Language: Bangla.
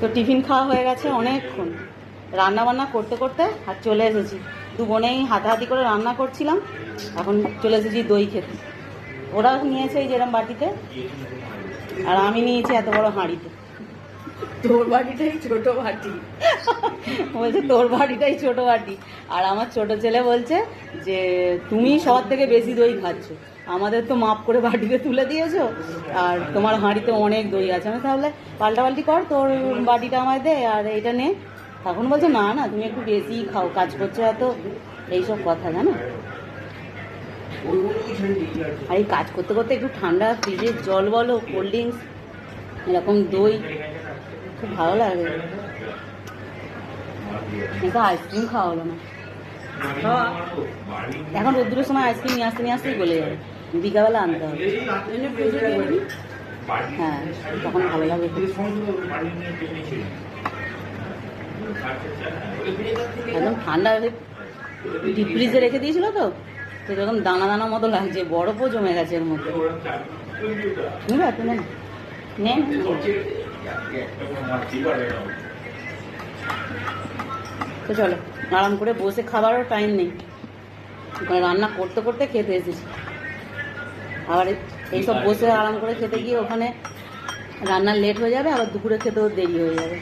তো টিফিন খাওয়া হয়ে গেছে অনেকক্ষণ, রান্না বান্না করতে করতে আর চলে এসেছি। দু বোনেই হাতাহাতি করে রান্না করছিলাম, এখন চলে এসেছি দই খেতে। ওরা নিয়েছে এই যেরকম বাটিতে, আর আমি নিয়েছি এত বড় হাঁড়িতে। তোর বাটিটাই ছোট বাটি। বলছে তোর বাটিটাই ছোট বাটি। আর আমার ছোট ছেলে বলছে যে তুমি সবার থেকে বেশি দই খাচ্ছ, আমাদের তো মাপ করে বাটিতে তুলে দিয়েছো, আর তোমার হাঁড়িতে অনেক দই আছে। আমি তাহলে পাল্টাপাল্টি কর, তোর বাটিটা আমায় দে আর এইটা নে। তখন বলছে না না তুমি একটু বেশি খাও, কাজ করছো এত, এইসব কথা জানো। আর এই কাজ করতে করতে একটু ঠান্ডা ফ্রিজের জল বলো, কোল্ড ড্রিঙ্কস, এরকম দই খুব ভালো লাগে। কিন্তু আইসক্রিম খাওয়া হলো না। এখন রোদ্দুরের সময় আইসক্রিম নিয়ে আসতেই গলে যাবে, বিকালবেলা আনতে হবে। হ্যাঁ তখন ভালো লাগে। একদম ঠান্ডা ডিপ ফ্রিজে রেখে দিয়েছিল তো, তো যখন দানা দানা মতো লাগছে, বরফও জমে গেছে এর মধ্যে। নেন তো চলো, আরাম করে বসে খাবারও টাইম নেই, ওখানে রান্না করতে করতে খেতে এসেছি। আবার এইসব বসে আরাম করে খেতে গিয়ে ওখানে রান্নার লেট হয়ে যাবে, আবার দুপুরে খেতেও দেরি হয়ে যাবে।